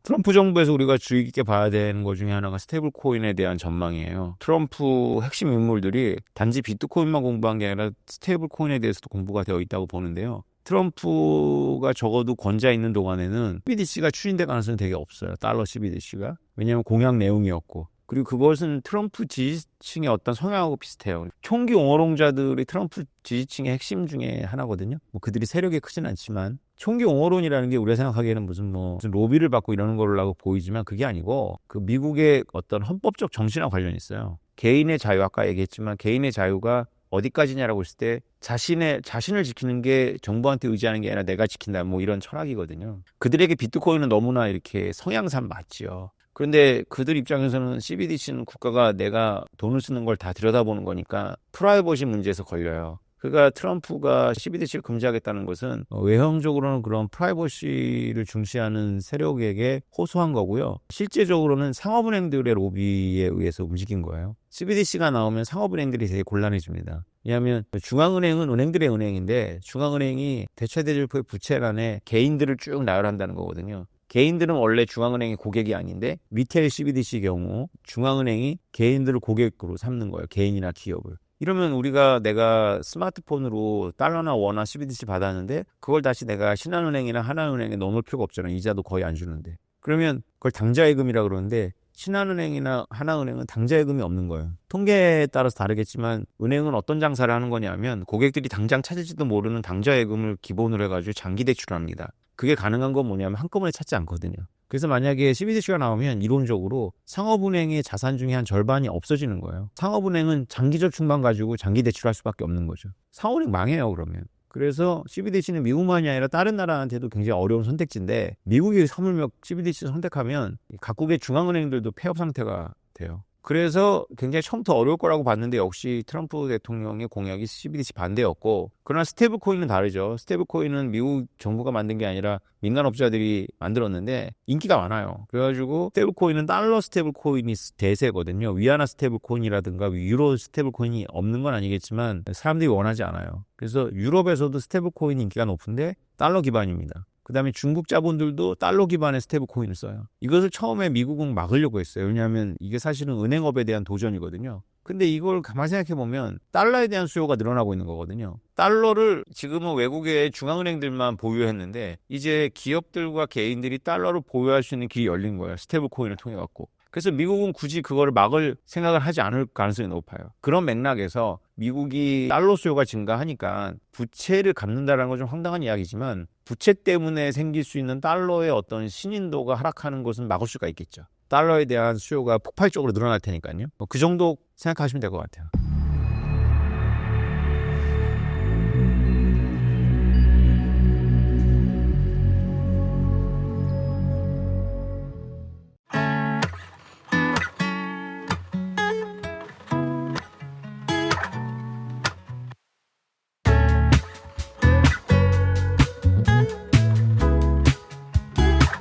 트럼프 정부에서 우리가 주의 깊게 봐야 되는 것 중에 하나가 스테이블 코인에 대한 전망이에요. 트럼프 핵심 인물들이 단지 비트코인만 공부한 게 아니라 스테이블 코인에 대해서도 공부가 되어 있다고 보는데요. 트럼프가 적어도 권좌 있는 동안에는 CBDC가 추진될 가능성이 되게 없어요. 달러 CBDC가. 왜냐하면 공약 내용이었고. 그리고 그것은 트럼프 지지층의 어떤 성향하고 비슷해요. 총기 옹호론자들이 트럼프 지지층의 핵심 중에 하나거든요. 뭐 그들이 세력이 크진 않지만 총기 옹호론이라는 게 우리가 생각하기에는 무슨 로비를 받고 이러는 거라고 보이지만 그게 아니고 그 미국의 어떤 헌법적 정신과 관련이 있어요. 개인의 자유, 아까 얘기했지만 개인의 자유가 어디까지냐라고 했을 때 자신을 지키는 게 정부한테 의지하는 게 아니라 내가 지킨다, 뭐 이런 철학이거든요. 그들에게 비트코인은 너무나 이렇게 성향상 맞지요. 그런데 그들 입장에서는 CBDC는 국가가 내가 돈을 쓰는 걸 다 들여다보는 거니까 프라이버시 문제에서 걸려요. 그러니까 트럼프가 CBDC를 금지하겠다는 것은 외형적으로는 그런 프라이버시를 중시하는 세력에게 호소한 거고요. 실제적으로는 상업은행들의 로비에 의해서 움직인 거예요. CBDC가 나오면 상업은행들이 되게 곤란해집니다. 왜냐하면 중앙은행은 은행들의 은행인데 중앙은행이 대체대조표의 부채란에 개인들을 쭉 나열한다는 거거든요. 개인들은 원래 중앙은행의 고객이 아닌데 리테일 CBDC 경우 중앙은행이 개인들을 고객으로 삼는 거예요. 개인이나 기업을. 이러면 내가 스마트폰으로 달러나 원화 CBDC 받았는데 그걸 다시 내가 신한은행이나 하나은행에 넣어놓을 필요가 없잖아요. 이자도 거의 안 주는데. 그러면 그걸 당좌예금이라 그러는데 신한은행이나 하나은행은 당좌예금이 없는 거예요. 통계에 따라서 다르겠지만 은행은 어떤 장사를 하는 거냐면 고객들이 당장 찾을지도 모르는 당좌예금을 기본으로 해가지고 장기 대출을 합니다. 그게 가능한 건 뭐냐면 한꺼번에 찾지 않거든요. 그래서 만약에 CBDC가 나오면 이론적으로 상업은행의 자산 중에 한 절반이 없어지는 거예요. 상업은행은 장기저축만 가지고 장기 대출할 수밖에 없는 거죠. 상업은행 망해요, 그러면. 그래서 CBDC는 미국만이 아니라 다른 나라한테도 굉장히 어려운 선택지인데 미국이 하물며 CBDC 선택하면 각국의 중앙은행들도 폐업 상태가 돼요. 그래서 굉장히 처음부터 어려울 거라고 봤는데 역시 트럼프 대통령의 공약이 CBDC 반대였고, 그러나 스테이블 코인은 다르죠. 스테이블 코인은 미국 정부가 만든 게 아니라 민간업자들이 만들었는데 인기가 많아요. 그래가지고 스테이블 코인은 달러 스테이블 코인이 대세거든요. 위안화 스테이블 코인이라든가 유로 스테이블 코인이 없는 건 아니겠지만 사람들이 원하지 않아요. 그래서 유럽에서도 스테이블 코인이 인기가 높은데 달러 기반입니다. 그 다음에 중국 자본들도 달러 기반의 스테이블 코인을 써요. 이것을 처음에 미국은 막으려고 했어요. 왜냐하면 이게 사실은 은행업에 대한 도전이거든요. 근데 이걸 가만히 생각해보면 달러에 대한 수요가 늘어나고 있는 거거든요. 달러를 지금은 외국의 중앙은행들만 보유했는데 이제 기업들과 개인들이 달러를 보유할 수 있는 길이 열린 거예요. 스테이블 코인을 통해 갖고. 그래서 미국은 굳이 그거를 막을 생각을 하지 않을 가능성이 높아요. 그런 맥락에서 미국이 달러 수요가 증가하니까 부채를 갚는다는 건 좀 황당한 이야기지만 부채 때문에 생길 수 있는 달러의 어떤 신인도가 하락하는 것은 막을 수가 있겠죠. 달러에 대한 수요가 폭발적으로 늘어날 테니까요. 그 정도 생각하시면 될 것 같아요.